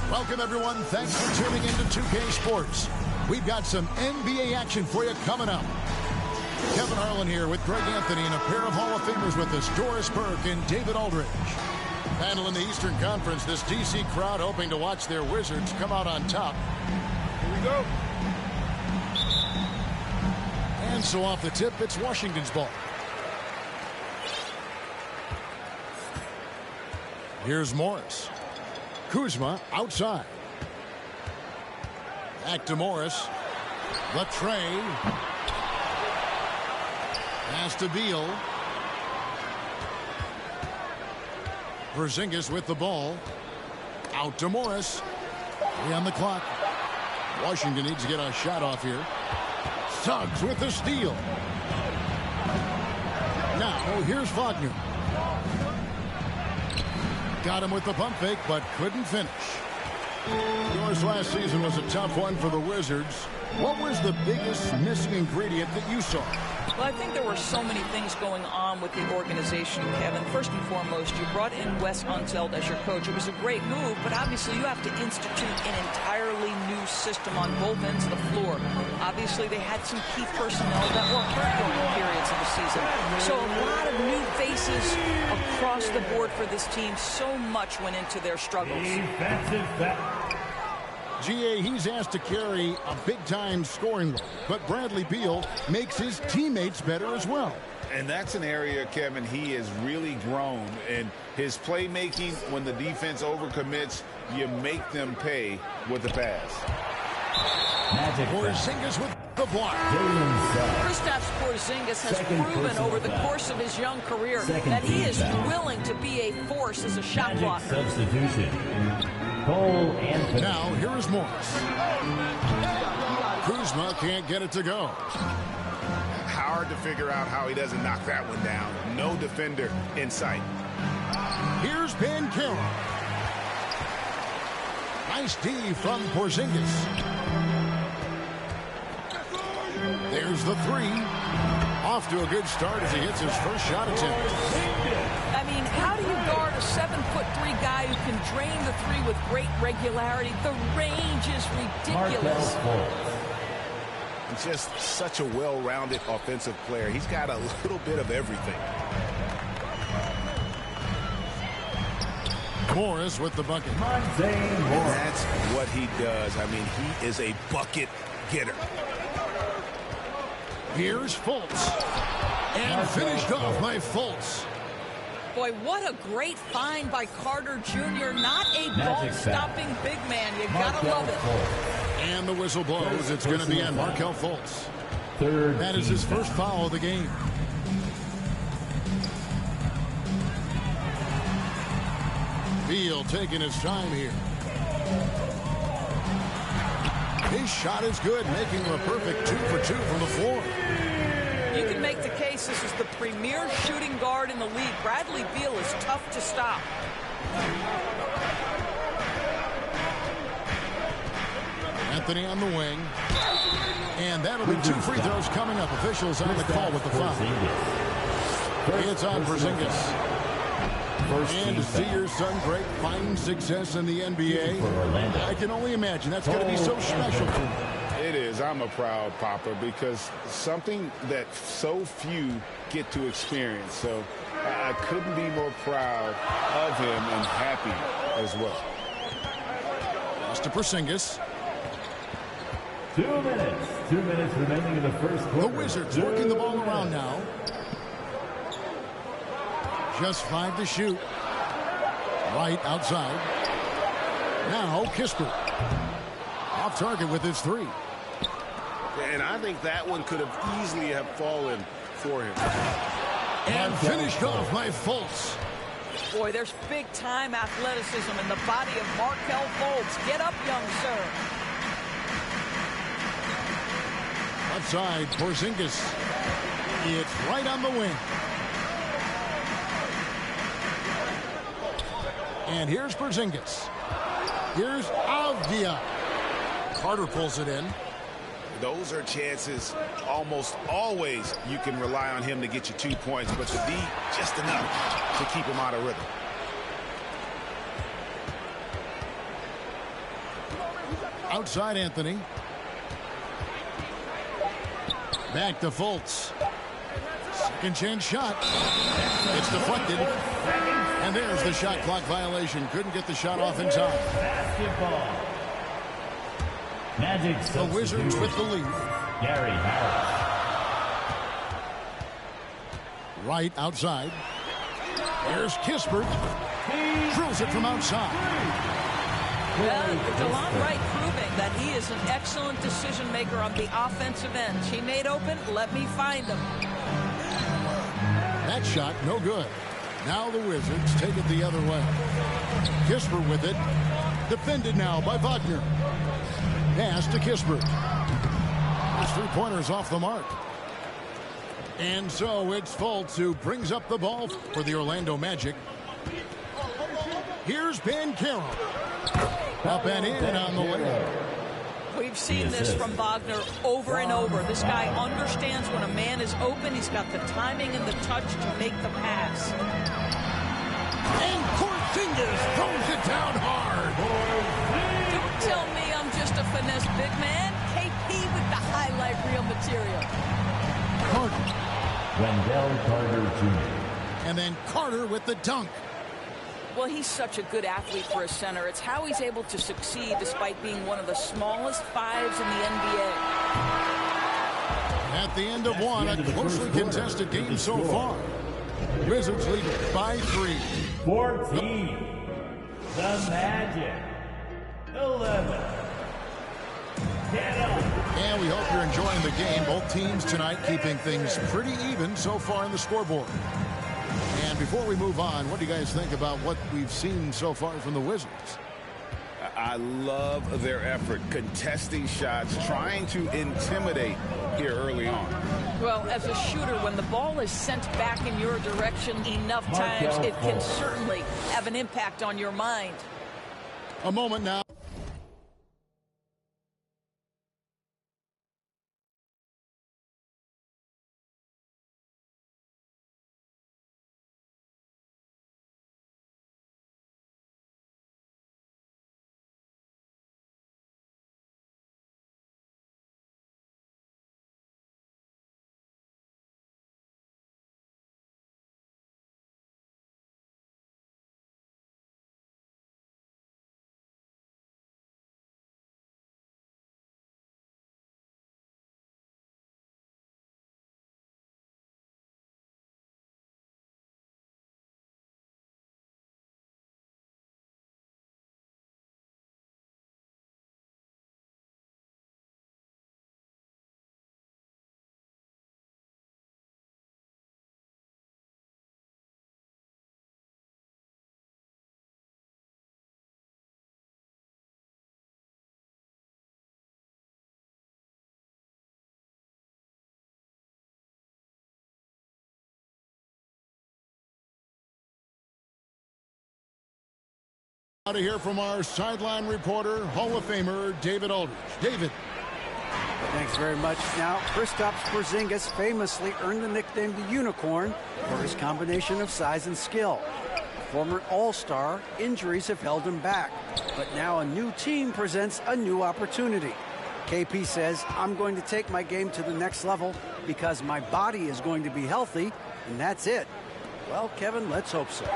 Welcome, everyone. Thanks for tuning into 2K Sports. We've got some NBA action for you coming up. Kevin Harlan here with Greg Anthony and a pair of Hall of Famers with us, Doris Burke and David Aldridge. Handling the Eastern Conference, this DC crowd hoping to watch their Wizards come out on top. Here we go. And so off the tip, it's Washington's ball. Here's Morris. Kuzma outside. Back to Morris. Latrey. Pass to Beal. Porzingis with the ball. Out to Morris. 3 on the clock. Washington needs to get a shot off here. Suggs with the steal. Now here's Wagner. Got him with the pump fake, but couldn't finish. Yours last season was a tough one for the Wizards. What was the biggest missing ingredient that you saw? Well, I think there were so many things going on with the organization, Kevin. First and foremost, you brought in Wes Unseld as your coach. It was a great move, but obviously you have to institute an entirely new system on both ends of the floor. Obviously, they had some key personnel that were hurt during periods of the season. So a lot of new faces across the board for this team. So much went into their struggles. GA, he's asked to carry a big-time scoring role, but Bradley Beal makes his teammates better as well. And that's an area, Kevin, he has really grown. And his playmaking, when the defense overcommits, you make them pay with the pass. Porzingis with the block. Kristaps Porzingis has proven over the course of his young career that he is willing to be a force as a shot blocker. Substitution. Now, here is Morris. Kuzma can't get it to go. Hard to figure out how he doesn't knock that one down. No defender in sight. Here's Banchero. Nice D from Porzingis. There's the 3. Off to a good start as he hits his first shot attempt. I mean, how do you guard a 7'3" guy who can drain the 3 with great regularity? The range is ridiculous. Just such a well-rounded offensive player. He's got a little bit of everything. Morris with the bucket. That's what he does. I mean, he is a bucket getter. Here's Fultz. And finished off by Fultz. Boy, what a great find by Carter Jr. Not a ball-stopping big man. You gotta love it. And the whistle blows. It's going to be on Markelle Fultz. That is his first foul of the game. Beal taking his time here. His shot is good, making him a perfect 2 for 2 from the floor. You can make the case this is the premier shooting guard in the league. Bradley Beal is tough to stop. Anthony on the wing. And that'll be 2 free throws coming up. Officials on the call with the foul. It's on Porzingis. And to see your son Greg find success in the NBA, I can only imagine that's going to be so special to him. It is. I'm a proud papa because something that so few get to experience. So I couldn't be more proud of him and happy as well. Pass to Porzingis. 2 minutes. 2 minutes remaining in the first quarter. The Wizards working the ball around now. Just 5 to shoot. Right outside. Now Kispert. Off target with his 3. And I think that one could have easily fallen for him. And finished off by Fultz. Boy, there's big-time athleticism in the body of Markelle Fultz. Get up, young sir. Outside, Porzingis. It's right on the wing. And here's Porzingis. Here's Avdia. Carter pulls it in. Those are chances almost always you can rely on him to get you 2 points, but the D just enough to keep him out of rhythm. Outside Anthony. Back to Fultz. Second chance shot. It's deflected. And there's the shot clock violation. Couldn't get the shot off in time. Basketball. Magic The Wizards with the lead. Gary Harris. Right outside. Here's Kispert. Drills it from outside. Well, DeLon Wright proving that he is an excellent decision maker on the offensive end. He made open, let me find him. That shot, no good. Now the Wizards take it the other way. Kispert with it. Defended now by Wagner. Pass to Kispert. His three-pointers off the mark. And so it's Fultz who brings up the ball for the Orlando Magic. Here's Banchero. Up and in on the way. We've seen this from Wagner over and over. This guy understands when a man is open. He's got the timing and the touch to make the pass. And Porzingis throws it down hard. Don't tell me I'm just a finesse big man. KP with the highlight reel material. Carter. Wendell Carter Jr. And then Carter with the dunk. Well, he's such a good athlete for a center. It's how he's able to succeed despite being one of the smallest fives in the NBA. At the end of one, a closely contested game so far. Wizards lead by 3. 14. The Magic. 11. Get up. And we hope you're enjoying the game. Both teams tonight keeping things pretty even so far in the scoreboard. And before we move on, what do you guys think about what we've seen so far from the Wizards? I love their effort, contesting shots, trying to intimidate here early on. Well, as a shooter, when the ball is sent back in your direction enough times, it can certainly have an impact on your mind. A moment now. To hear from our sideline reporter, Hall of Famer David Aldridge. David. Thanks very much. Now, Kristaps Porzingis famously earned the nickname the Unicorn for his combination of size and skill. Former All-Star, injuries have held him back, but now a new team presents a new opportunity. KP says, I'm going to take my game to the next level because my body is going to be healthy, and that's it. Well, Kevin, let's hope so.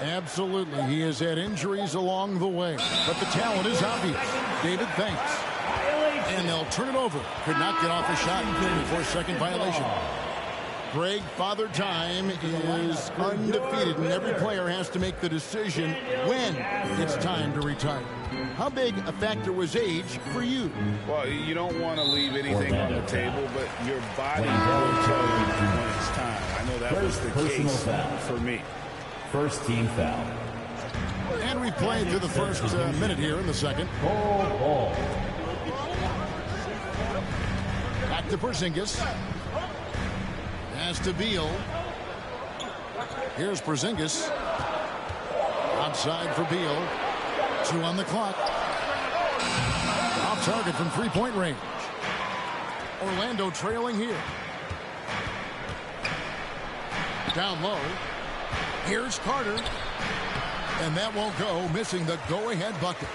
Absolutely. He has had injuries along the way, but the talent is obvious. David, thanks. And they'll turn it over. Could not get off a shot before second violation. Greg, Father Time is undefeated, and every player has to make the decision when it's time to retire. How big a factor was age for you? Well, you don't want to leave anything on the table, but your body will tell you when it's time. I know that was the case for me. First team foul. And we played through the first minute here in the second. Ball. Back to Porzingis. Pass to Beal. Here's Porzingis. Outside for Beal. 2 on the clock. Off target from three-point range. Orlando trailing here. Down low. Here's Carter. And that won't go, missing the go-ahead bucket.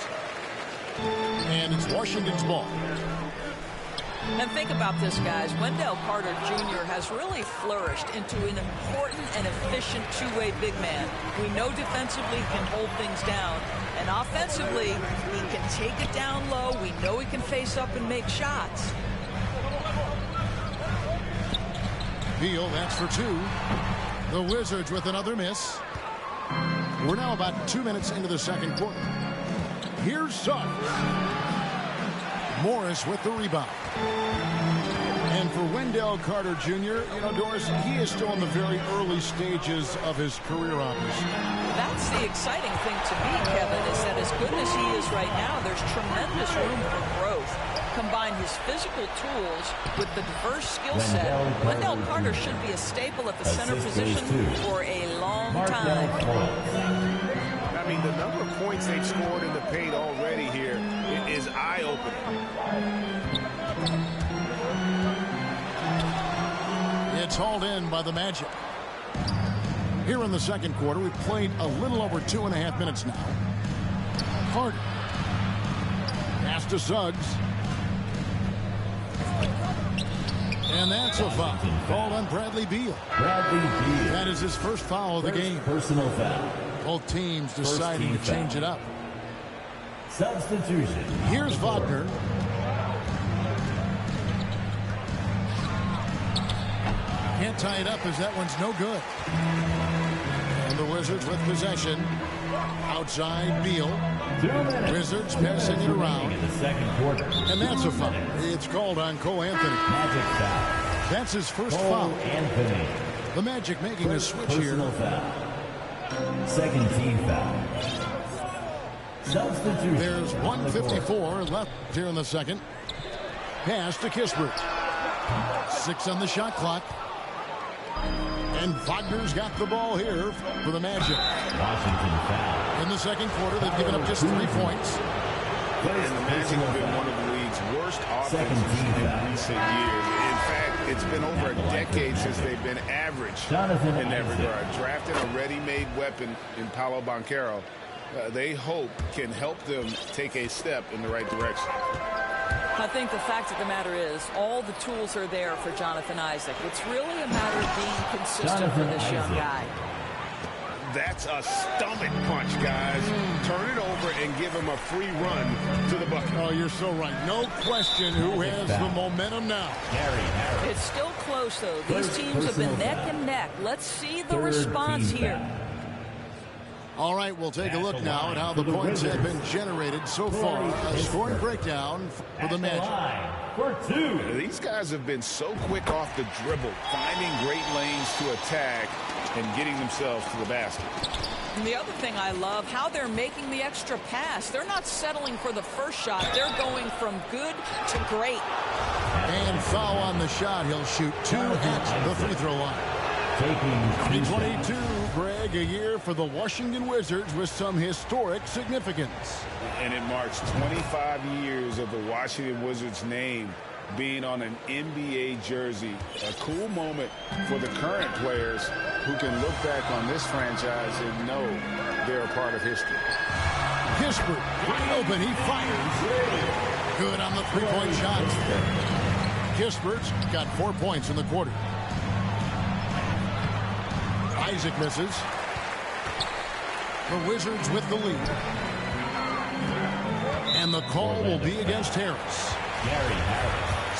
And it's Washington's ball. And think about this, guys. Wendell Carter Jr. has really flourished into an important and efficient two-way big man. We know defensively he can hold things down. And offensively, he can take it down low. We know he can face up and make shots. Beal, that's for two. The Wizards with another miss. We're now about 2 minutes into the second quarter. Here's Suggs. Morris with the rebound. And for Wendell Carter Jr., you know, Doris, he is still in the very early stages of his career, obviously. That's the exciting thing to me, Kevin, is that as good as he is right now, there's tremendous room for growth. Combine his physical tools with the diverse skill set. Wendell Carter should be a staple at the center position for a long time. I mean, the number of points they've scored in the paint already here is eye-opening. It's hauled in by the Magic. Here in the second quarter, we've played a little over 2.5 minutes now. Carter. Pass to Suggs. And that's a foul called on Bradley Beal. That is his first foul of the game. Personal foul. Both teams deciding to change it up. Substitution. Here's Wagner. Can't tie it up as that one's no good. And the Wizards with possession. Outside Beal. Wizards passing it around. In the second quarter. And that's a foul. It's called on Cole Anthony. Magic foul. That's his first Cole foul. Anthony. The Magic making a switch here. Personal foul. Second team foul. Substitution. There's 1:54 left here in the second. Pass to Kispert. 6 on the shot clock. And Wagner's got the ball here for the Magic. Washington foul. In the second quarter, they've given up just 3 points. And the Magic have been one of the league's worst offenses in recent years. In fact, it's been over a decade since they've been average in that regard. Drafting a ready-made weapon in Paolo Banchero, they hope can help them take a step in the right direction. I think the fact of the matter is all the tools are there for Jonathan Isaac. It's really a matter of being consistent for this young guy. That's a stomach punch, guys. Turn it over and give him a free run to the bucket. Oh, you're so right. No question who has the momentum now. It's still close, though. These teams have been neck and neck. Let's see the response here. All right, we'll take a look now at how the points have been generated so far. A scoring breakdown for the Magic. For 2. These guys have been so quick off the dribble, finding great lanes to attack and getting themselves to the basket. And the other thing I love, how they're making the extra pass. They're not settling for the first shot. They're going from good to great. And foul on the shot. He'll shoot 2 at the free throw line. 2022, Greg, a year for the Washington Wizards with some historic significance. And it marks 25 years of the Washington Wizards name being on an NBA jersey. A cool moment for the current players who can look back on this franchise and know they're a part of history. Kispert, wide open, he fires. Good on the three-point shot. Kispert's got 4 points in the quarter. Isaac misses. The Wizards with the lead. And the call will be against Harris.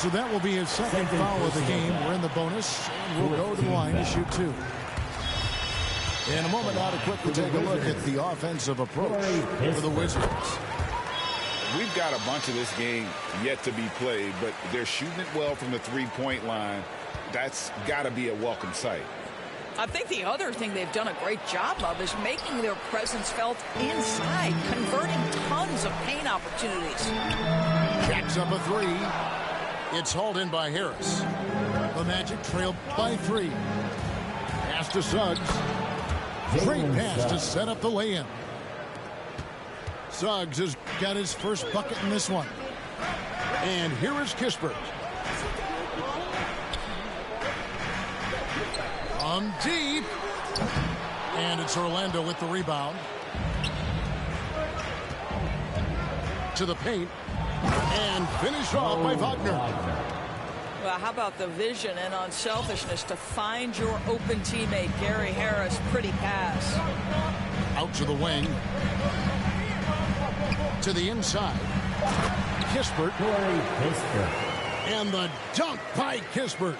So that will be his second foul of the game. We're in the bonus, and we'll go to the line to shoot 2. In a moment now to quickly take a look at the offensive approach for the Wizards. We've got a bunch of this game yet to be played, but they're shooting it well from the three-point line. That's got to be a welcome sight. I think the other thing they've done a great job of is making their presence felt inside, converting tons of paint opportunities. Jacks up a 3. It's hauled in by Harris. The Magic trailed by 3. Pass to Suggs. Great pass to set up the lay-in. Suggs has got his first bucket in this one. And here is Kispert. Deep. And it's Orlando with the rebound. To the paint. And finished off by Wagner. Well, how about the vision and unselfishness to find your open teammate, Gary Harris? Pretty pass. Out to the wing. To the inside. Kispert. And the dunk by Kispert.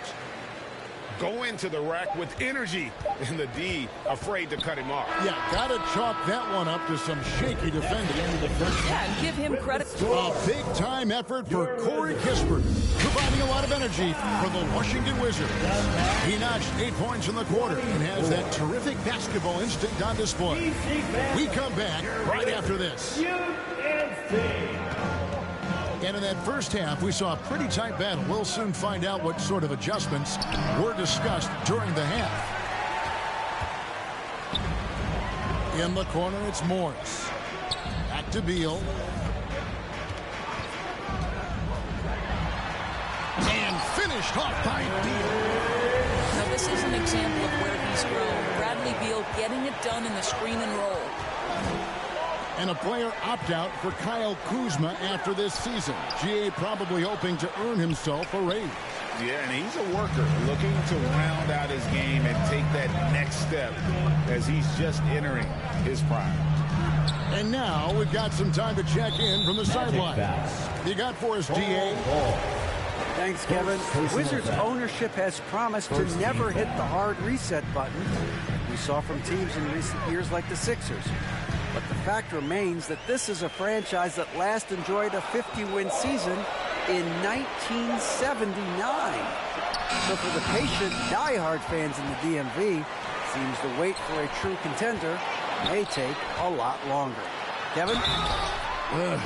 Go into the rack with energy, and the D afraid to cut him off. Yeah, got to chalk that one up to some shaky defending. Yeah, and give him credit. A big-time effort for Corey Kispert, providing a lot of energy for the Washington Wizards. He notched 8 points in the quarter and has that terrific basketball instinct on display. We come back right after this. And in that first half, we saw a pretty tight battle. We'll soon find out what sort of adjustments were discussed during the half. In the corner, it's Morris. Back to Beal. And finished off by Beal. Now, this is an example of where he's grown. Bradley Beal getting it done in the screen and roll. And a player opt-out for Kyle Kuzma after this season. GA probably hoping to earn himself a raise. Yeah, and he's a worker looking to round out his game and take that next step as he's just entering his prime. And now we've got some time to check in from the sideline. You got for us, GA? Thanks, Kevin. Wizards ownership has promised to never hit the hard reset button we saw from teams in recent years like the Sixers. But the fact remains that this is a franchise that last enjoyed a 50-win season in 1979. So for the patient, die-hard fans in the DMV, seems the wait for a true contender may take a lot longer. Kevin? Well,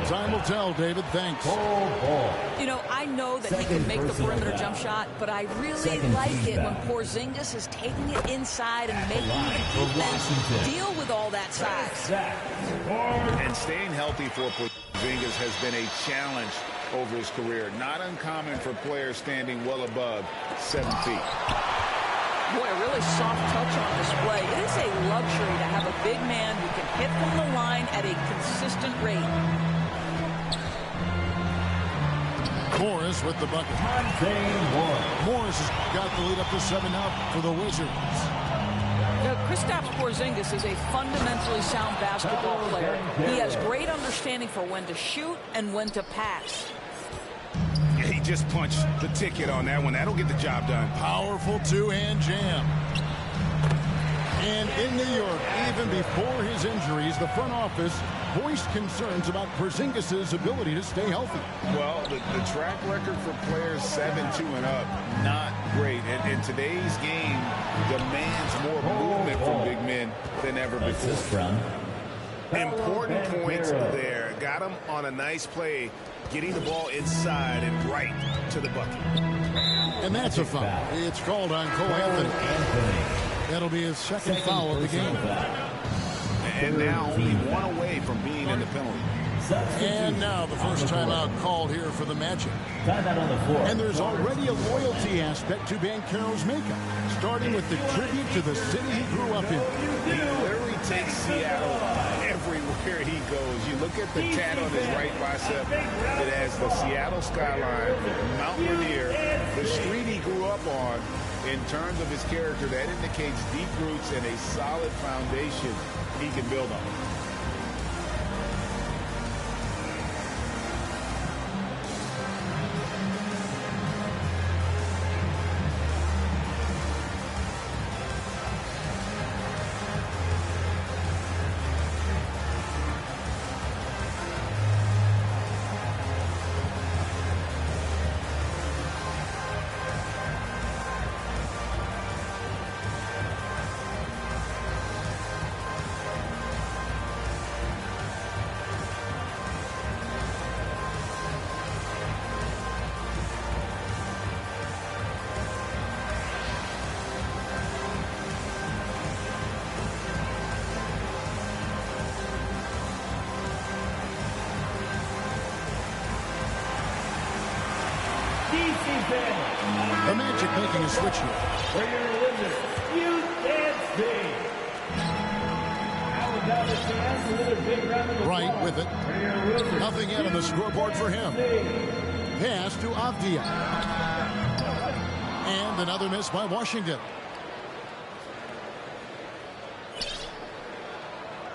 time will tell, David. Thanks. You know, I know that he can make the perimeter jump shot, but I really like it when Porzingis is taking it inside and making the defense deal with all that size. And staying healthy for Porzingis has been a challenge over his career. Not uncommon for players standing well above 7 feet. Boy, a really soft touch on display. It is a luxury to have a big man who can hit from the line at a consistent rate. Morris with the bucket. Morris has got the lead up to 7 now for the Wizards. Now, Kristaps Porzingis is a fundamentally sound basketball player. He has great understanding for when to shoot and when to pass. He just punched the ticket on that one. That'll get the job done. Powerful two-hand jam. And in New York, even before his injuries, the front office voiced concerns about Porzingis' ability to stay healthy. Well, the track record for players 7-2 and up, not great. And today's game demands more movement from big men than ever before. Important points there. Got him on a nice play, getting the ball inside and right to the bucket. And that's a foul. It's called on Cole Anthony. That'll be his second foul of the game. And now only one away from being in the penalty. And now the first timeout called here for the Magic. And there's already a loyalty aspect to Banchero's makeup, starting with the tribute to the city he grew up in. He literally takes Seattle everywhere he goes. You look at the tat on his right bicep. It has the Seattle skyline, Mount Rainier, the street he grew up on. In terms of his character, that indicates deep roots and a solid foundation he can build on. The Magic making a switch here. For your Wizards, Right with it. Nothing yet on the scoreboard for him. Pass to Avdia. And another miss by Washington.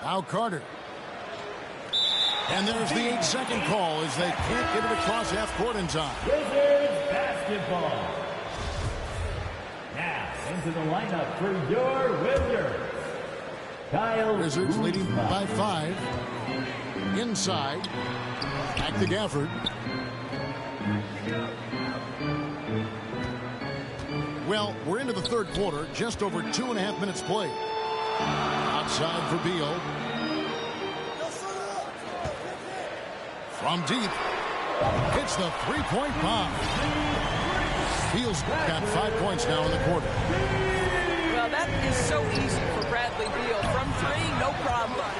Now Carter. And there's the 8-second call as they can't get it across half court in time. Wizards basketball. Now into the lineup for your Wizards. Kyle Wizards leading Kuzma. by 5. Inside. Back to Gafford. Well, we're into the third quarter. Just over 2.5 minutes played. Outside for Beal. From deep. Hits the three-point bomb. Beal's got 5 points now in the quarter. Well, that is so easy for Bradley Beal. From 3, no problem.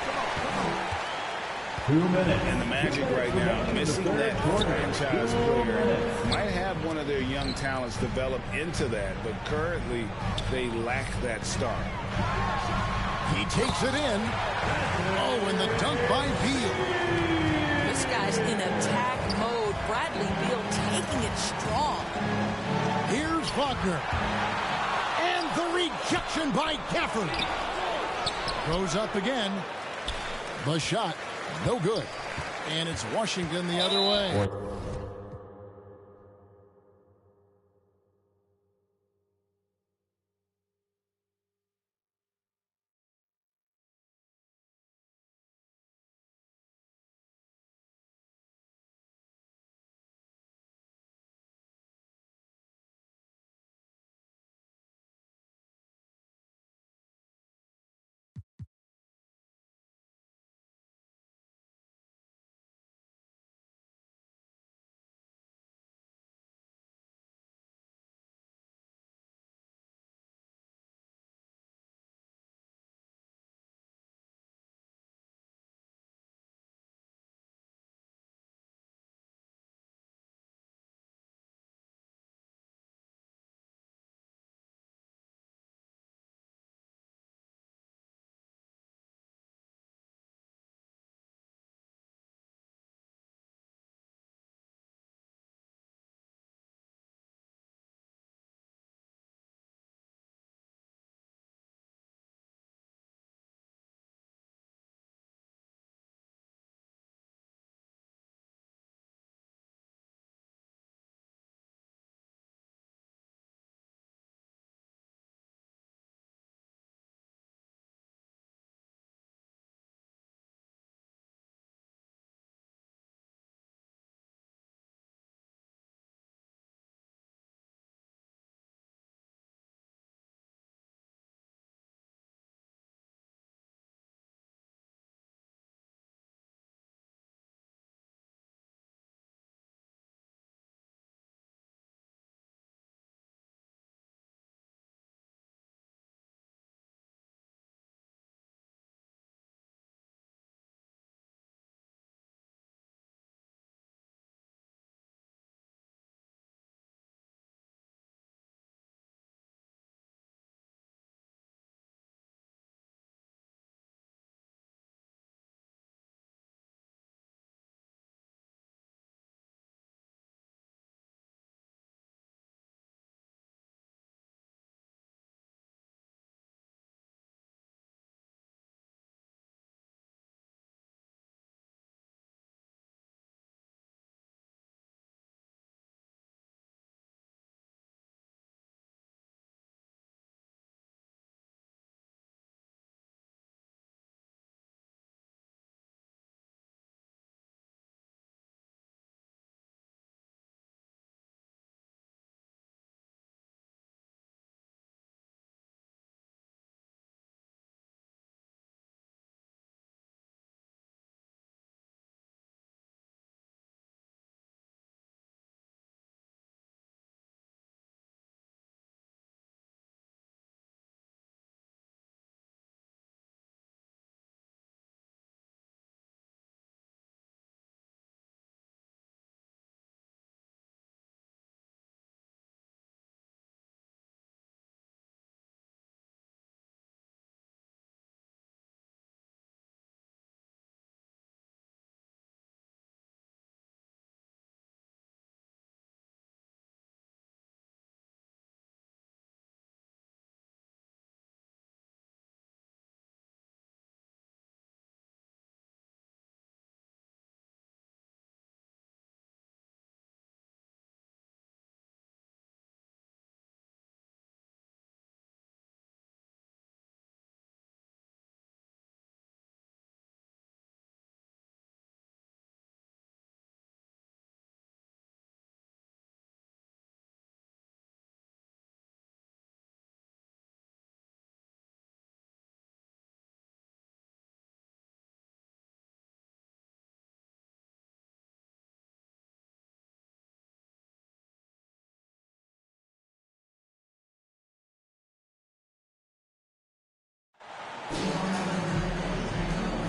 2 minutes. And the Magic right now, missing that franchise player, might have one of their young talents develop into that, but currently they lack that star. He takes it in. Oh, and the dunk by Beal. This guy's in attack mode. Bradley Beal taking it strong. Here's Wagner. And the rejection by Gafford. Goes up again. The shot, no good. And it's Washington the other way.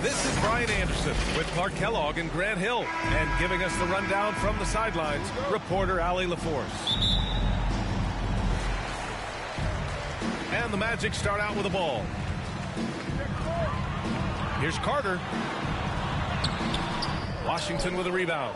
This is Brian Anderson with Clark Kellogg and Grant Hill. And giving us the rundown from the sidelines, reporter Allie LaForce. And the Magic start out with a ball. Here's Carter. Washington with a rebound.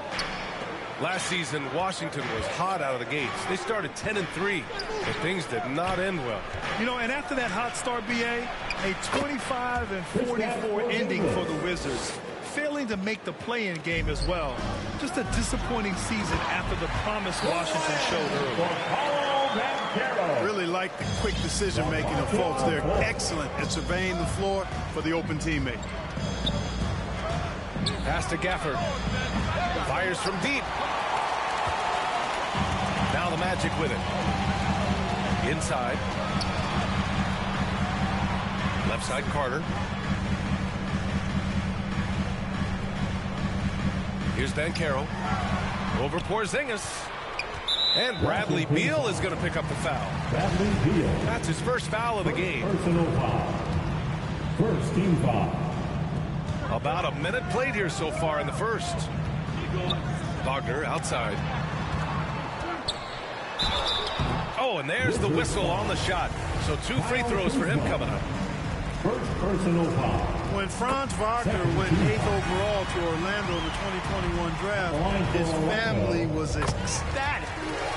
Last season, Washington was hot out of the gates. They started 10-3, but things did not end well. You know, and after that hot start, BA, a 25-44 ending for the Wizards, failing to make the play-in game as well. Just a disappointing season after the promise Washington showed earlier. Really like the quick decision-making of folks. They're excellent at surveying the floor for the open teammate. Pass to Gafford. Fires from deep. Now the Magic with it. Inside. Left side Carter. Here's Banchero. Over Porzingis. And Bradley Beal is going to pick up the foul. Bradley Beal. That's his first foul of the game. Personal foul. First team foul. About a minute played here so far in the first. Wagner outside. Oh, and there's the whistle on the shot. So 2 free throws for him coming up. First personal foul. When Franz Wagner went 8th overall to Orlando in the 2021 draft, his family was ecstatic.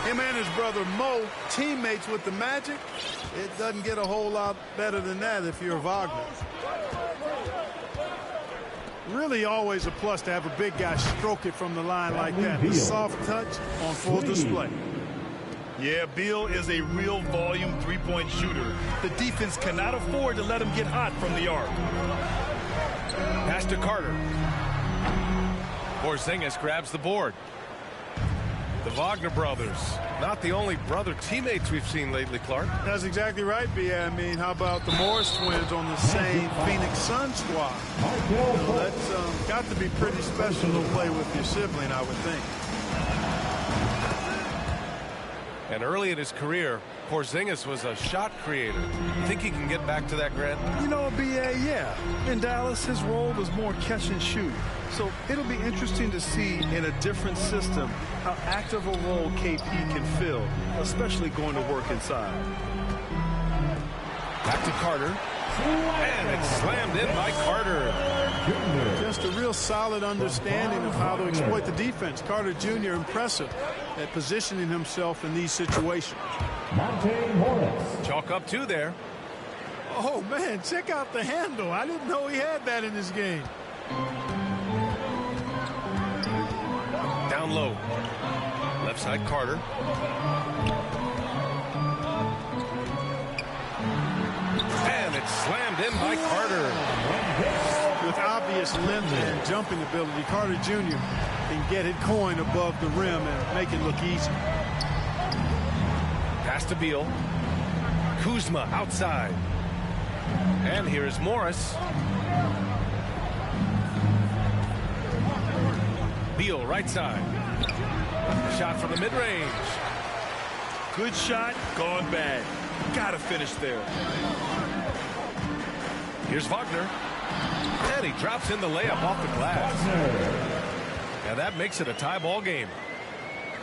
Him and his brother Mo, teammates with the Magic. It doesn't get a whole lot better than that if you're Wagner. Really always a plus to have a big guy stroke it from the line like that. The soft touch on full display. Yeah, Beal is a real volume three-point shooter. The defense cannot afford to let him get hot from the arc. Pass to Carter. Porzingis grabs the board. The Wagner brothers, not the only brother teammates we've seen lately, Clark. That's exactly right, B.A. I mean, how about the Morris twins on the same Phoenix Suns squad? Well, that's got to be pretty special to play with your sibling, I would think. And early in his career, Porzingis was a shot creator. Think he can get back to that, Grant? You know, B.A., yeah. In Dallas, his role was more catch and shoot. So it'll be interesting to see in a different system how active a role KP can fill, especially going to work inside. Back to Carter. And it's slammed in by Carter. Just a real solid understanding of how to exploit the defense. Carter Jr. impressive at positioning himself in these situations. Monte Morris. Chalk up 2 there. Oh, man, check out the handle. I didn't know he had that in his game. Down low. Left side Carter. And it's slammed in by Carter. With obvious length and jumping ability, Carter Jr. can get it going above the rim and make it look easy. Pass to Beal. Kuzma outside. And here's Morris. Beal right side. Shot from the mid-range. Good shot, gone bad. Gotta finish there. Here's Wagner. And he drops in the layup off the glass. And that makes it a tie ball game.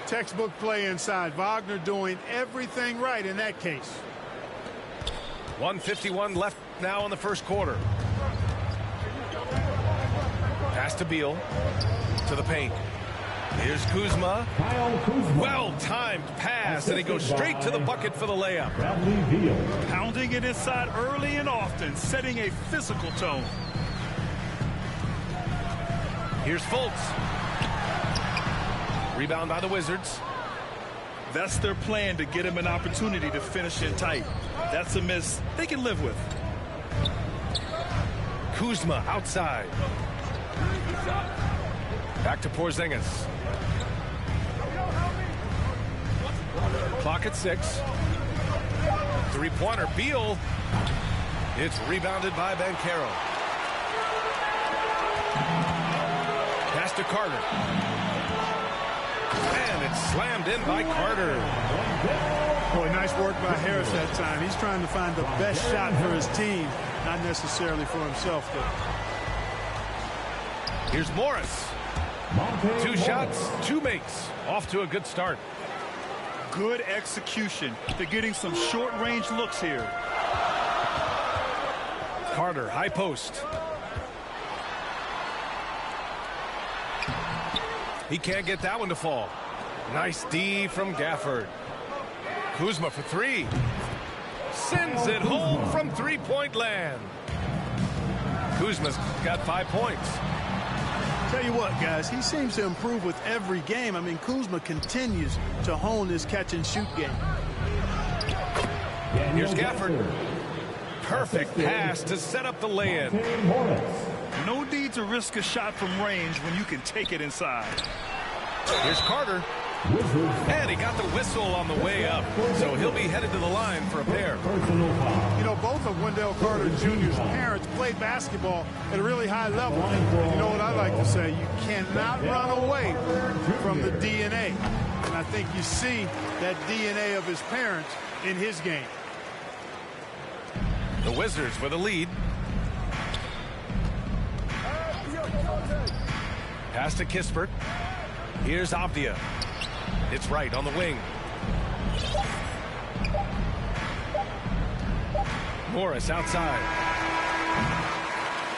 Textbook play inside. Wagner doing everything right in that case. 1:51 left now in the first quarter. Pass to Beal. To the paint. Here's Kuzma. Well-timed pass, and he goes straight to the bucket for the layup. Bradley Beal. Pounding it inside early and often, setting a physical tone. Here's Fultz. Rebound by the Wizards. That's their plan, to get him an opportunity to finish in tight. That's a miss they can live with. Kuzma outside. Back to Porzingis. Clock at 6. Three-pointer. Beal. It's rebounded by Banchero. Pass to Carter. And it's slammed in by Carter. Boy, nice work by Harris that time. He's trying to find the best shot for his team, not necessarily for himself, though. Here's Morris. 2 shots, 2 makes. Off to a good start. Good execution. They're getting some short-range looks here. Carter, high post. He can't get that one to fall. Nice D from Gafford. Kuzma for 3. Sends it home from 3-point land. Kuzma's got 5 points. Tell you what, guys, he seems to improve with every game. I mean, Kuzma continues to hone his catch-and-shoot game. Here's Gafford. Perfect pass to set up the lay-in. No need to risk a shot from range when you can take it inside. Here's Carter. And he got the whistle on the way up. So he'll be headed to the line for a pair. You know, both of Wendell Carter Jr.'s parents played basketball at a really high level. And you know what I like to say? You cannot run away from the DNA. And I think you see that DNA of his parents in his game. The Wizards with a lead. Pass to Kispert. Here's Avdia. It's right on the wing. Morris outside.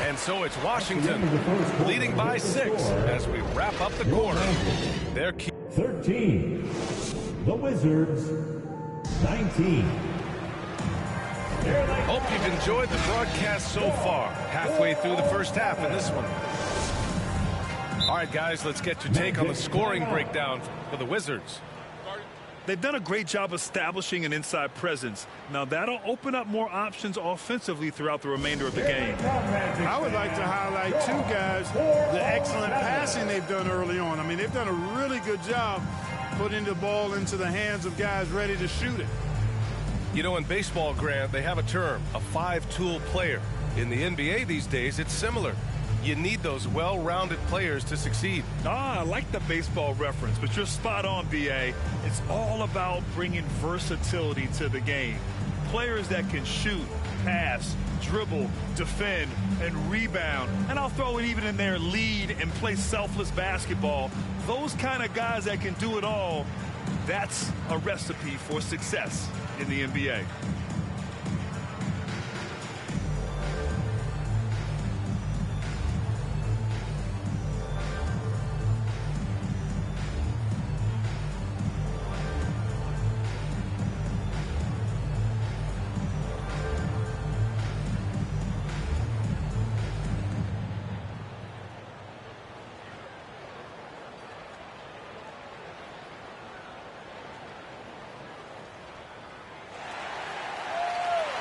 And so it's Washington leading by 6 as we wrap up the quarter. They're 13. The Wizards, 19. Hope you've enjoyed the broadcast so far. Halfway through the first half in this one. All right, guys, let's get your take on the scoring breakdown for the Wizards. They've done a great job establishing an inside presence. Now that'll open up more options offensively throughout the remainder of the game. I would like to highlight, too, guys, the excellent passing they've done early on. I mean, they've done a really good job putting the ball into the hands of guys ready to shoot it. You know, in baseball, Grant, they have a term, a 5-tool player. In the NBA these days, it's similar. You need those well-rounded players to succeed. I like the baseball reference, but you're spot on, B.A. It's all about bringing versatility to the game. Players that can shoot, pass, dribble, defend, and rebound. And I'll throw it even in there, lead and play selfless basketball. Those kind of guys that can do it all, that's a recipe for success in the NBA.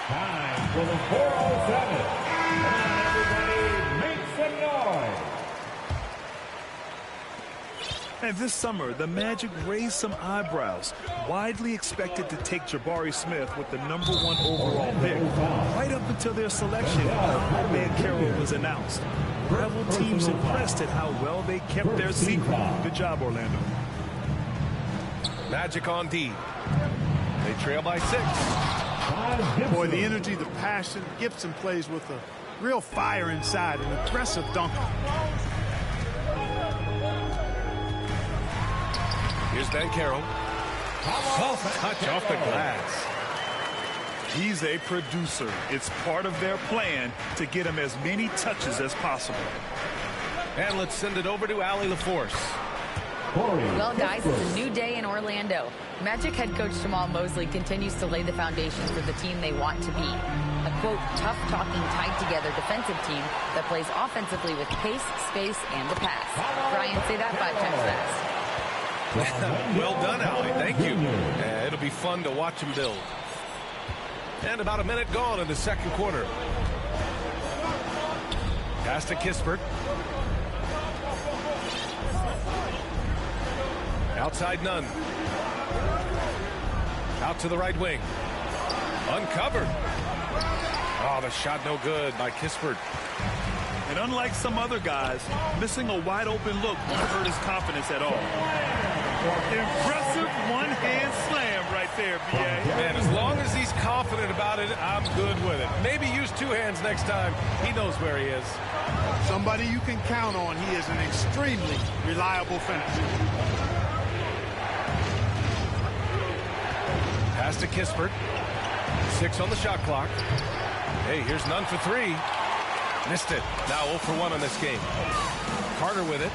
Time for the 407. Come on, everybody, make some noise. And this summer, the Magic raised some eyebrows. Widely expected to take Jabari Smith with the #1 overall pick, right up until their selection of Banchero was announced. Rival teams impressed at how well they kept their secret. Good job, Orlando. Magic on D. They trail by 6. Boy, the energy, the passion. Gibson plays with a real fire inside, an aggressive dunker. Here's Banchero. Soft touch off the glass. He's a producer. It's part of their plan to get him as many touches as possible. And let's send it over to Allie LaForce. Well, guys, it's a new day in Orlando. Magic head coach Jamal Mosley continues to lay the foundation for the team they want to be. A, quote, tough-talking, tied-together defensive team that plays offensively with pace, space, and the pass. Brian, say that 5 times fast. Well done, Allie. Thank you. It'll be fun to watch him build. And about a minute gone in the second quarter. Pass to Kispert. Outside none. Out to the right wing. Uncovered. Oh, the shot no good by Kispert. And unlike some other guys, missing a wide open look won't hurt his confidence at all. Impressive one-hand slam right there, B.A. Man, as long as he's confident about about it, I'm good with it. Maybe use two hands next time. He knows where he is. Somebody you can count on. He is an extremely reliable finisher. Pass to Kispert. 6 on the shot clock. Hey, here's none for 3. Missed it. Now 0 for 1 on this game. Carter with it.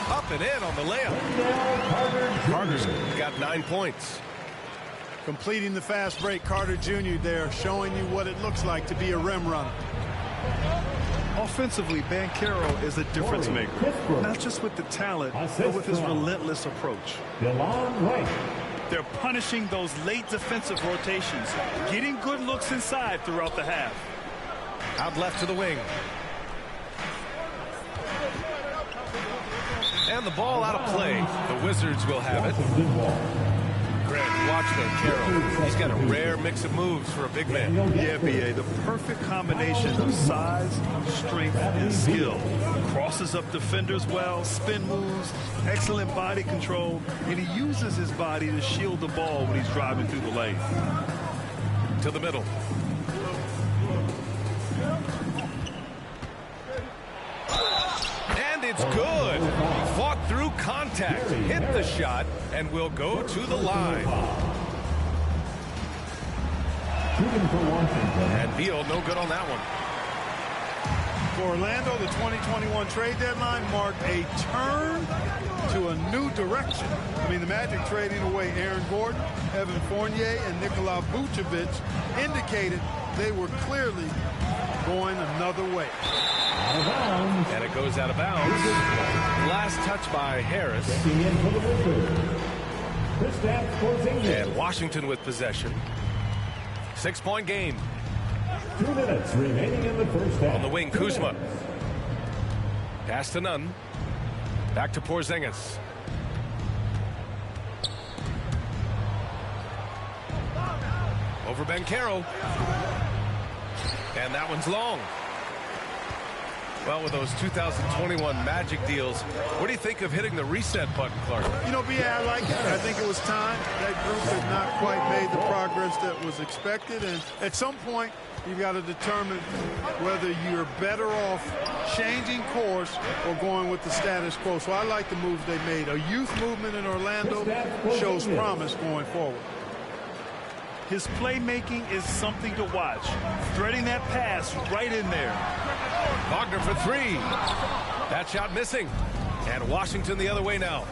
Up and in on the layup. Carter's got 9 points. Completing the fast break, Carter Jr. there, showing you what it looks like to be a rim runner. Offensively, Banchero is a difference maker. Not just with the talent, but with his relentless approach. They're punishing those late defensive rotations, getting good looks inside throughout the half. Out left to the wing. And the ball out of play. The Wizards will have it. Grant, watch Banchero. He's got a rare mix of moves for a big man. Yeah, B.A., the perfect combination of size, strength, and skill. Crosses up defenders well, spin moves, excellent body control, and he uses his body to shield the ball when he's driving through the lane. To the middle. And it's good. Fought through contact, hit the shot, and will go to the line. And Beal no good on that one. For Orlando, the 2021 trade deadline marked a turn to a new direction. I mean, the Magic trading away Aaron Gordon, Evan Fournier, and Nikola Vucevic indicated they were clearly going another way. And it goes out of bounds. Last touch by Harris. And Washington with possession. 6-point game. 2 minutes remaining in the first half. On the wing, Kuzma. Pass to Nunn. Back to Porzingis. Over Banchero. And that one's long. Well, with those 2021 Magic deals, what do you think of hitting the reset button, Clark? You know, B.A., I like it. I think it was time. That group had not quite made the progress that was expected. And at some point, you've got to determine whether you're better off changing course or going with the status quo. So I like the moves they made. A youth movement in Orlando shows promise going forward. His playmaking is something to watch. Threading that pass right in there. Wagner for 3. That shot missing. And Washington the other way now.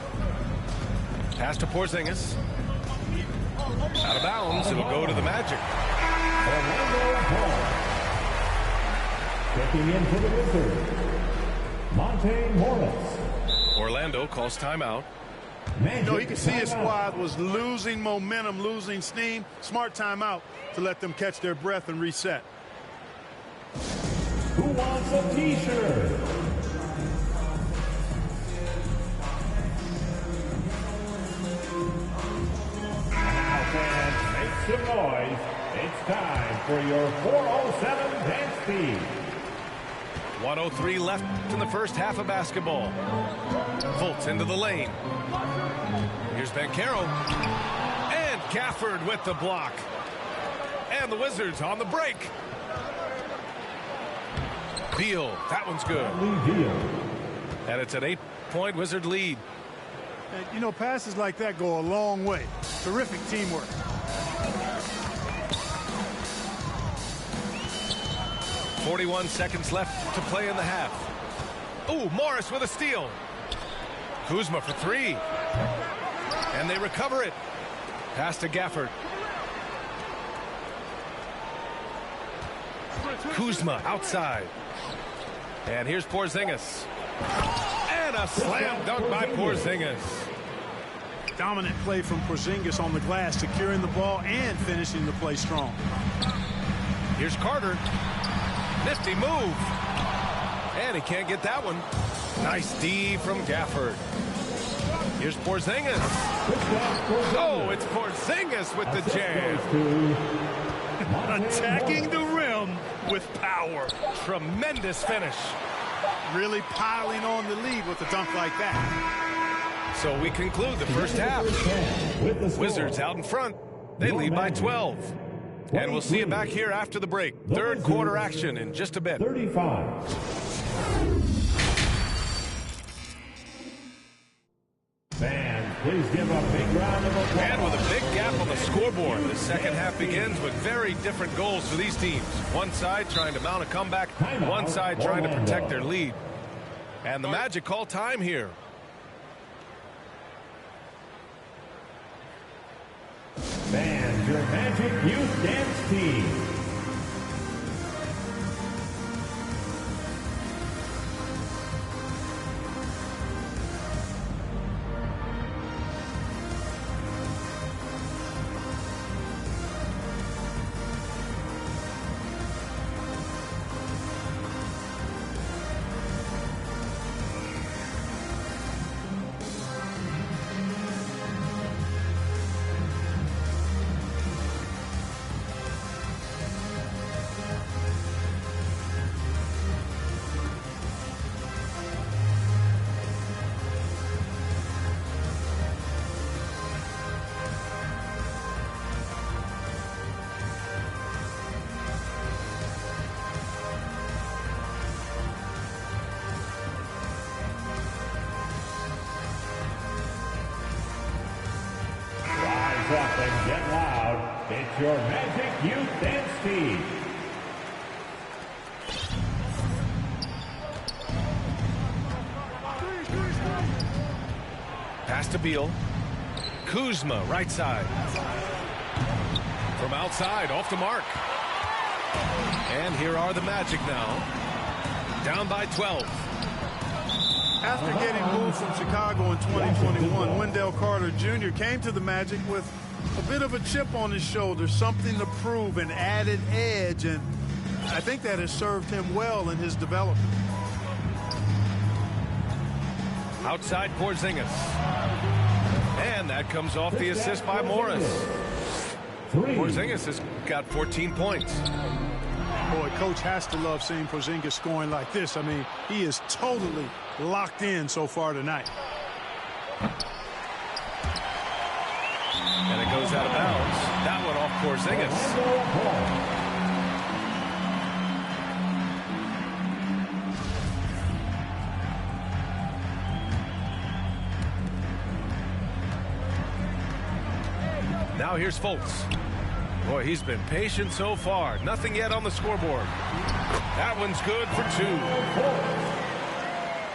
Pass to Porzingis. Out of bounds. It'll go to the Magic. Checking in for the Wizards, Monte Morris. Orlando calls timeout. You know, you can see his squad was losing momentum, losing steam. Smart timeout to let them catch their breath and reset. Who wants a T-shirt? Now, fans, make some noise. It's time for your 407 dance beat. 1:03 left in the first half of basketball. Fultz into the lane. Here's Banchero. And Gafford with the block. And the Wizards on the break. Beal. That one's good. And it's an 8-point Wizard lead. And, you know, passes like that go a long way. Terrific teamwork. .41 seconds left to play in the half. Ooh, Morris with a steal. Kuzma for 3. And they recover it. Pass to Gafford. Kuzma outside. And here's Porzingis. And a slam dunk by Porzingis. Dominant play from Porzingis on the glass, securing the ball and finishing the play strong. Here's Carter. Nifty move. And he can't get that one. Nice D from Gafford. Here's Porzingis. Oh, it's Porzingis with the jam. Attacking the rim with power. Tremendous finish. Really piling on the lead with a dunk like that. So we conclude the first half. Wizards out in front. They lead by 12. And we'll see you back here after the break. Third quarter action in just a bit. 35. Fans, please give a big round of applause. And with a big gap on the scoreboard, the second half begins with very different goals for these teams. One side trying to mount a comeback, one side trying to protect their lead. And the Magic call time here. Fans, your Magic Youth Dance Team. Up and get loud. It's your Magic Youth Dance Team. Pass to Beal. Kuzma, right side. From outside, off the mark. And here are the Magic now. Down by 12. After getting moved from Chicago in 2021, Wendell Carter Jr. came to the Magic with a bit of a chip on his shoulder, something to prove, an added edge, and I think that has served him well in his development. Outside Porzingis. And that comes off the assist by Morris. Porzingis has got 14 points. Boy, coach has to love seeing Porzingis scoring like this. I mean, he is totally locked in so far tonight. And it goes out of bounds. That one off Porzingis. Now here's Fultz. Boy, he's been patient so far. Nothing yet on the scoreboard. That one's good for 2.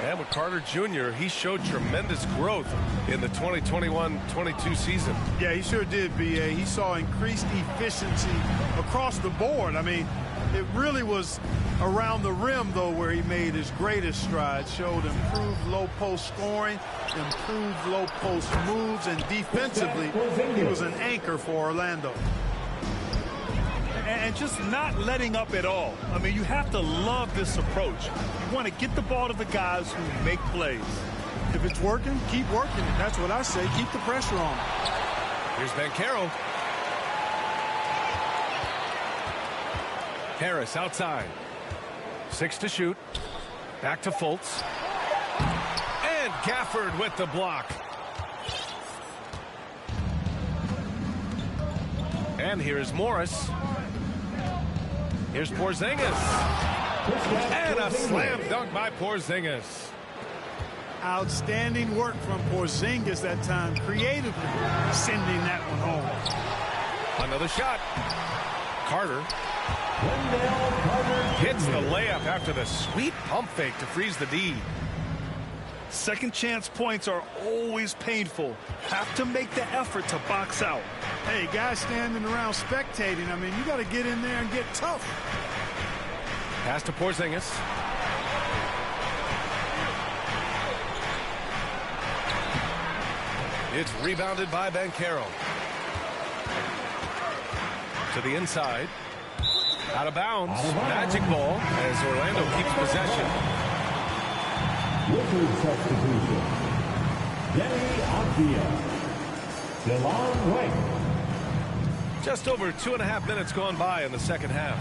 And with Carter Jr., he showed tremendous growth in the 2021-22 season. Yeah, he sure did, B.A. He saw increased efficiency across the board. I mean, it really was around the rim, though, where he made his greatest strides. Showed improved low-post scoring, improved low-post moves, and defensively, he was an anchor for Orlando. And just not letting up at all. I mean, you have to love this approach. You want to get the ball to the guys who make plays. If it's working, keep working. That's what I say. Keep the pressure on. Here's Banchero. Harris outside. 6 to shoot. Back to Fultz. And Gafford with the block. And here's Morris. Here's Porzingis. And a slam dunk by Porzingis. Outstanding work from Porzingis that time, creatively sending that one home. Another shot. Carter hits the layup after the sweet pump fake to freeze the D. Second chance points are always painful. Have to make the effort to box out. Hey, guys standing around spectating, I mean, you got to get in there and get tough. Pass to Porzingis. It's rebounded by Banchero. To the inside. Out of bounds. Magic ball as Orlando keeps possession. Wizards substitution. Denny Avdia. DeLon Wright. Just over 2.5 minutes gone by in the second half.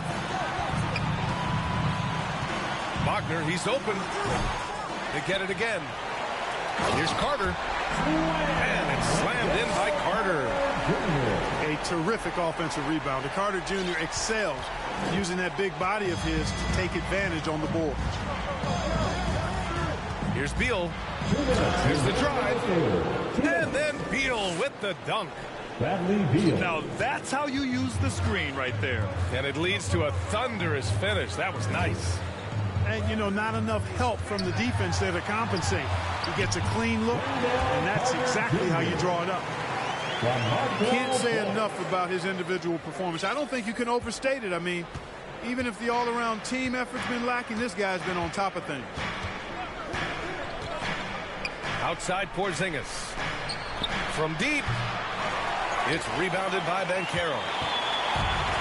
Wagner, he's open. They get it again. Here's Carter. And it's slammed in by Carter. A terrific offensive rebounder. Carter Jr. excels using that big body of his to take advantage on the board. Here's Beal. Here's the drive. And then Beal with the dunk. Now that's how you use the screen right there. And it leads to a thunderous finish. That was nice. And, you know, not enough help from the defense there to compensate. He gets a clean look, and that's exactly how you draw it up. Can't say enough about his individual performance. I don't think you can overstate it. I mean, even if the all-around team effort's been lacking, this guy's been on top of things. Outside Porzingis. From deep. It's rebounded by Banchero.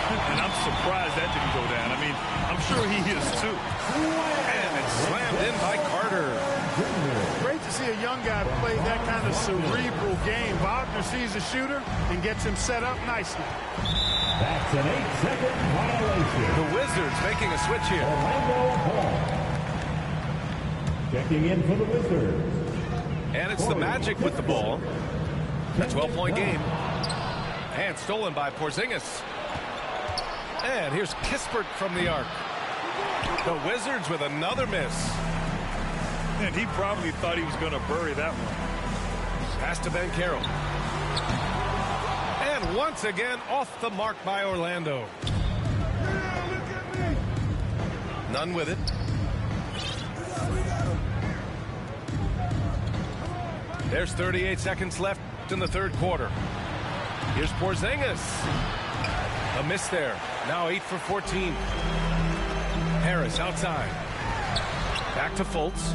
And I'm surprised that didn't go down. I mean, I'm sure he is too. And it's slammed in by Carter. Great to see a young guy play that kind of cerebral game. Wagner sees a shooter and gets him set up nicely. That's an 8-second violation. The Wizards making a switch here. Orlando Hall. Checking in for the Wizards. And it's the Magic with the ball. A 12-point game. And stolen by Porzingis. And here's Kispert from the arc. The Wizards with another miss. And he probably thought he was going to bury that one. Pass to Banchero. And once again, off the mark by Orlando. None with it. There's 38 seconds left in the third quarter. Here's Porzingis. A miss there. Now 8 for 14. Harris outside. Back to Fultz.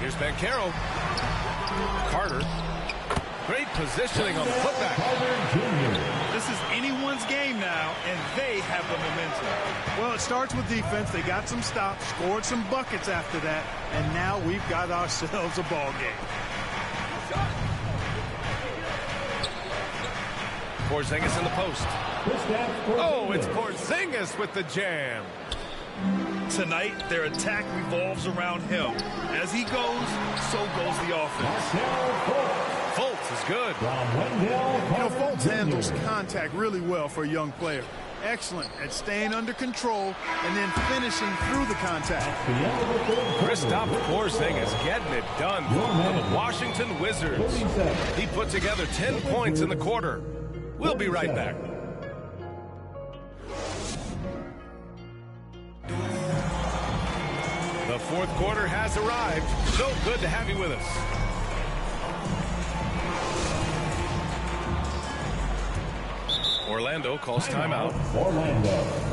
Here's Banchero. Carter. Great positioning on the putback. This is anyone's game now, and they have the momentum. Well, it starts with defense. They got some stops, scored some buckets after that, and now we've got ourselves a ball game. Porzingis in the post. Oh, it's Porzingis with the jam. Tonight, their attack revolves around him. As he goes, so goes the offense. Fultz is good. You know, Fultz handles contact really well for a young player. Excellent at staying under control and then finishing through the contact. Kristaps Porzingis getting it done for the Washington Wizards. He put together 10 points in the quarter. We'll be right back. The fourth quarter has arrived. So good to have you with us. Orlando calls timeout. Orlando.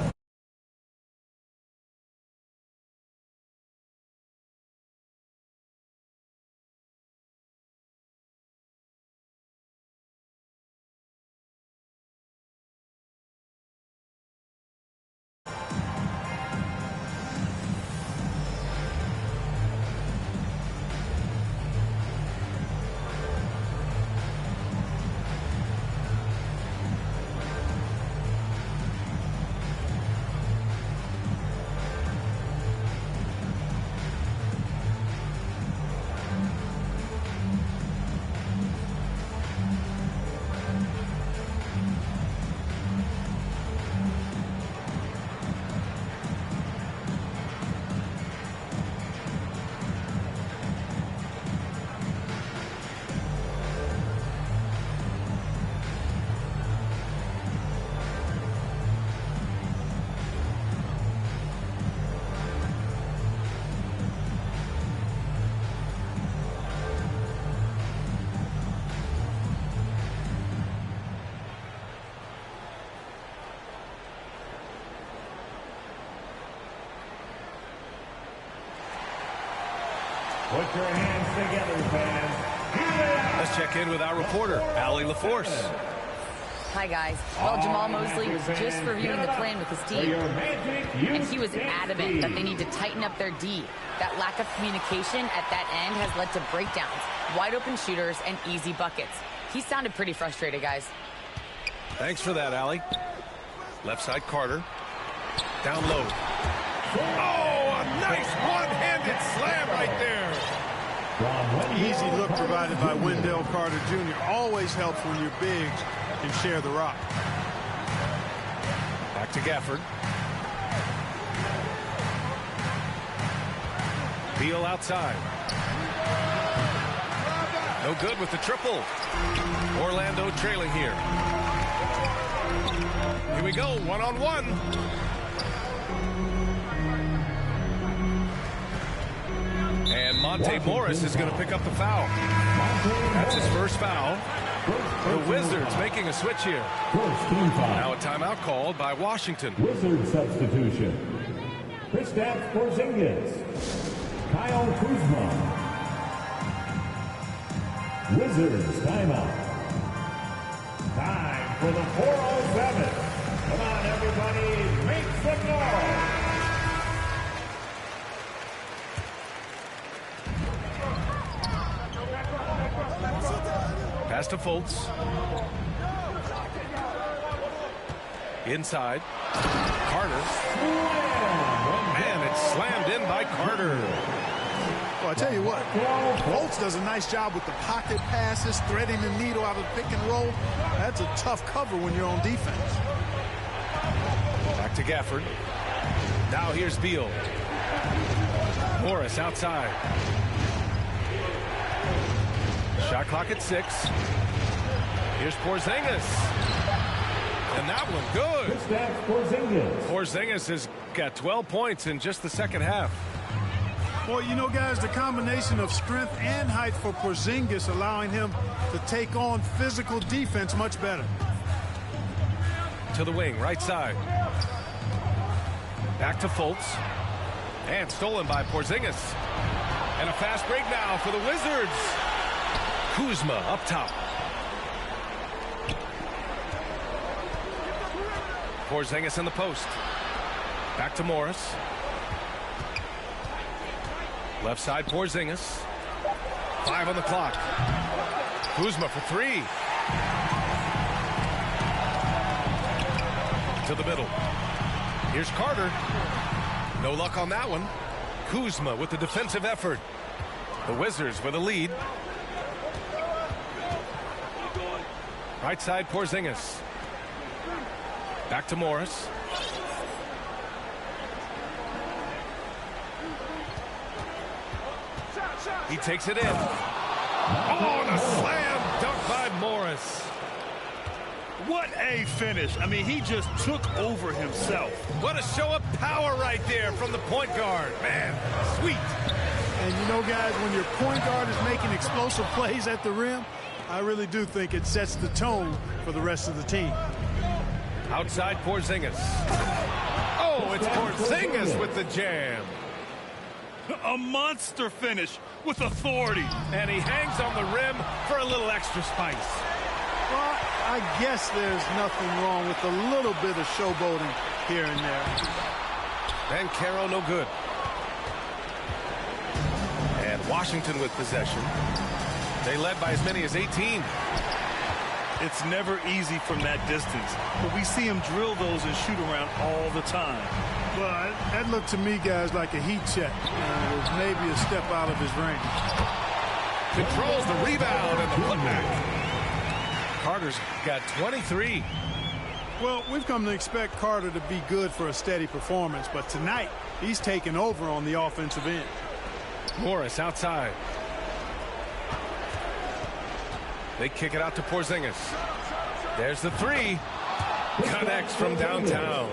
Put your hands together, fans. Let's check in with our reporter, Allie LaForce. Hi, guys. Well, Jamal Mosley was just reviewing the plan with his team, and he was adamant that they need to tighten up their D. That lack of communication at that end has led to breakdowns, wide open shooters, and easy buckets. He sounded pretty frustrated, guys. Thanks for that, Allie. Left side, Carter. Down low. Oh, a nice one-handed slam right there. Easy look provided by Wendell Carter Jr. Always helps when your bigs can share the rock. Back to Gafford. Beal outside. No good with the triple. Orlando trailing here. Here we go, one-on-one. And Monte Morris is going to pick up the foul. That's his first foul. The Wizards making a switch here. Now a timeout called by Washington. Wizard substitution. Kristaps Porzingis. Kyle Kuzma. Wizards timeout. Time for the 407. Come on, everybody, make some noise. Pass to Fultz. Inside. Carter. And it's slammed in by Carter. Well, I tell you what, Fultz does a nice job with the pocket passes, threading the needle out of the pick and roll. That's a tough cover when you're on defense. Back to Gafford. Now here's Beal. Morris outside. Shot clock at 6. Here's Porzingis. And that one good. Porzingis has got 12 points in just the second half. Well, you know, guys, the combination of strength and height for Porzingis allowing him to take on physical defense much better. To the wing, right side. Back to Fultz. And stolen by Porzingis. And a fast break now for the Wizards. Kuzma up top. Porzingis in the post. Back to Morris. Left side Porzingis. 5 on the clock. Kuzma for 3. To the middle. Here's Carter. No luck on that one. Kuzma with the defensive effort. The Wizards with a lead. Right side Porzingis. Back to Morris. He takes it in. Oh, and a slam dunk by Morris. What a finish. I mean, he just took over himself. What a show of power right there from the point guard. Man, sweet. And you know, guys, when your point guard is making explosive plays at the rim, I really do think it sets the tone for the rest of the team. Outside Porzingis. Oh, it's Porzingis with the jam. A monster finish with authority. And he hangs on the rim for a little extra spice. Well, I guess there's nothing wrong with a little bit of showboating here and there. Banchero no good. And Washington with possession. They led by as many as 18. It's never easy from that distance, but we see him drill those and shoot around all the time. Well, that looked to me, guys, like a heat check. It was maybe a step out of his range. Controls the rebound and the putback. Carter's got 23. Well, we've come to expect Carter to be good for a steady performance, but tonight he's taken over on the offensive end. Morris outside. They kick it out to Porzingis. There's the 3. Connects from downtown.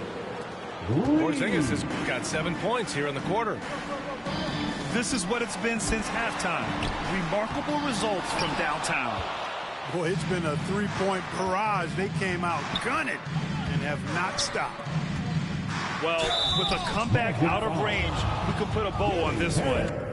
Porzingis has got 7 points here in the quarter. This is what it's been since halftime. Remarkable results from downtown. Boy, it's been a three-point barrage. They came out gunning and have not stopped. Well, with a comeback out of range, we could put a bow on this one.